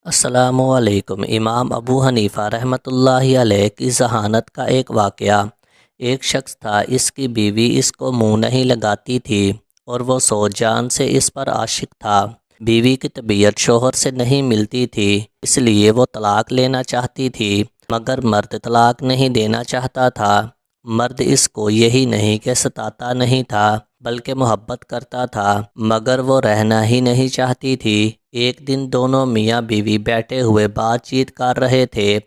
السلام علیکم۔ امام ابو حنیفہ رحمۃ اللہ علیہ کی ذہانت کا ایک واقعہ۔ ایک شخص تھا، اس کی بیوی اس کو منہ نہیں لگاتی تھی اور وہ سو جان سے اس پر عاشق تھا۔ بیوی کی طبیعت شوہر سے نہیں ملتی تھی، اس لیے وہ طلاق لینا چاہتی تھی، مگر مرد طلاق نہیں دینا چاہتا تھا۔ مرد اس کو یہی نہیں کہ ستاتا نہیں تھا بلکہ محبت کرتا تھا، مگر وہ رہنا ہی نہیں چاہتی تھی۔ ایک دن دونوں میاں بیوی بیٹھے ہوئے بات چیت کر رہے تھے۔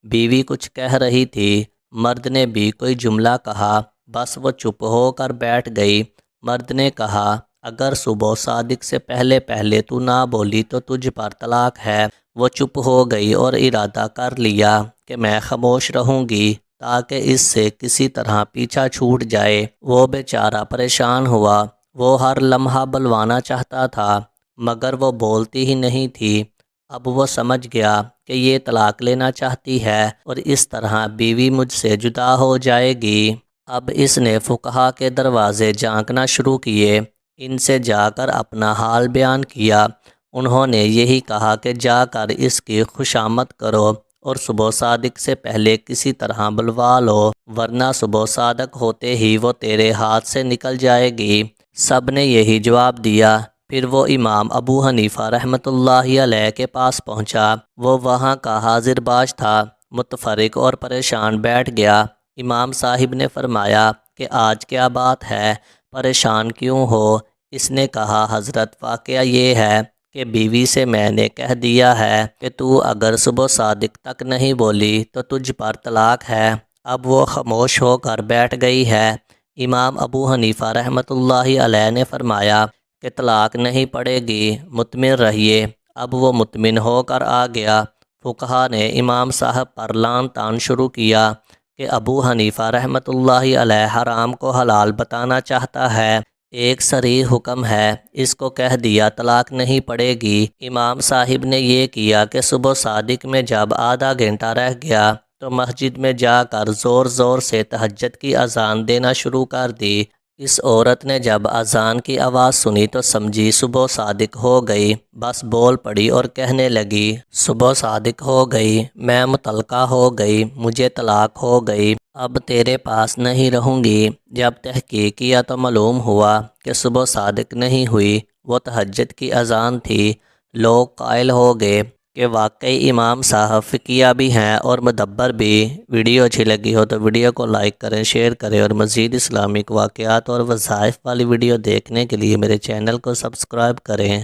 بیوی کچھ کہہ رہی تھی، مرد نے بھی کوئی جملہ کہا، بس وہ چپ ہو کر بیٹھ گئی۔ مرد نے کہا، اگر صبح صادق سے پہلے پہلے تو نہ بولی تو تجھ پر طلاق ہے۔ وہ چپ ہو گئی اور ارادہ کر لیا کہ میں خاموش رہوں گی تاکہ اس سے کسی طرح پیچھا چھوٹ جائے۔ وہ بیچارہ پریشان ہوا، وہ ہر لمحہ بلوانا چاہتا تھا مگر وہ بولتی ہی نہیں تھی۔ اب وہ سمجھ گیا کہ یہ طلاق لینا چاہتی ہے اور اس طرح بیوی مجھ سے جدا ہو جائے گی۔ اب اس نے فقہا کے دروازے جھانکنا شروع کیے، ان سے جا کر اپنا حال بیان کیا۔ انہوں نے یہی کہا کہ جا کر اس کی خوشامد کرو اور صبح صادق سے پہلے کسی طرح بلوا لو، ورنہ صبح صادق ہوتے ہی وہ تیرے ہاتھ سے نکل جائے گی۔ سب نے یہی جواب دیا۔ پھر وہ امام ابو حنیفہ رحمۃ اللہ علیہ کے پاس پہنچا۔ وہ وہاں کا حاضر باش تھا، متفرق اور پریشان بیٹھ گیا۔ امام صاحب نے فرمایا کہ آج کیا بات ہے، پریشان کیوں ہو؟ اس نے کہا، حضرت واقعہ یہ ہے کہ بیوی سے میں نے کہہ دیا ہے کہ تو اگر صبح صادق تک نہیں بولی تو تجھ پر طلاق ہے۔ اب وہ خاموش ہو کر بیٹھ گئی ہے۔ امام ابو حنیفہ رحمۃ اللہ علیہ نے فرمایا کہ طلاق نہیں پڑے گی، مطمئن رہیے۔ اب وہ مطمئن ہو کر آ گیا۔ فقہا نے امام صاحب پر لعن طعن شروع کیا کہ ابو حنیفہ رحمۃ اللہ علیہ حرام کو حلال بتانا چاہتا ہے، ایک صریح حکم ہے، اس کو کہہ دیا طلاق نہیں پڑے گی۔ امام صاحب نے یہ کیا کہ صبح صادق میں جب آدھا گھنٹہ رہ گیا تو مسجد میں جا کر زور زور سے تہجد کی اذان دینا شروع کر دی۔ اس عورت نے جب اذان کی آواز سنی تو سمجھی صبح صادق ہو گئی، بس بول پڑی اور کہنے لگی، صبح صادق ہو گئی، میں مطلقہ ہو گئی، مجھے طلاق ہو گئی، اب تیرے پاس نہیں رہوں گی۔ جب تحقیق کیا تو معلوم ہوا کہ صبح صادق نہیں ہوئی، وہ تہجد کی اذان تھی۔ لوگ قائل ہو گئے کہ واقعی امام صاحب فقیہ بھی ہیں اور مدبر بھی۔ ویڈیو اچھی لگی ہو تو ویڈیو کو لائک کریں، شیئر کریں اور مزید اسلامک واقعات اور وظائف والی ویڈیو دیکھنے کے لیے میرے چینل کو سبسکرائب کریں۔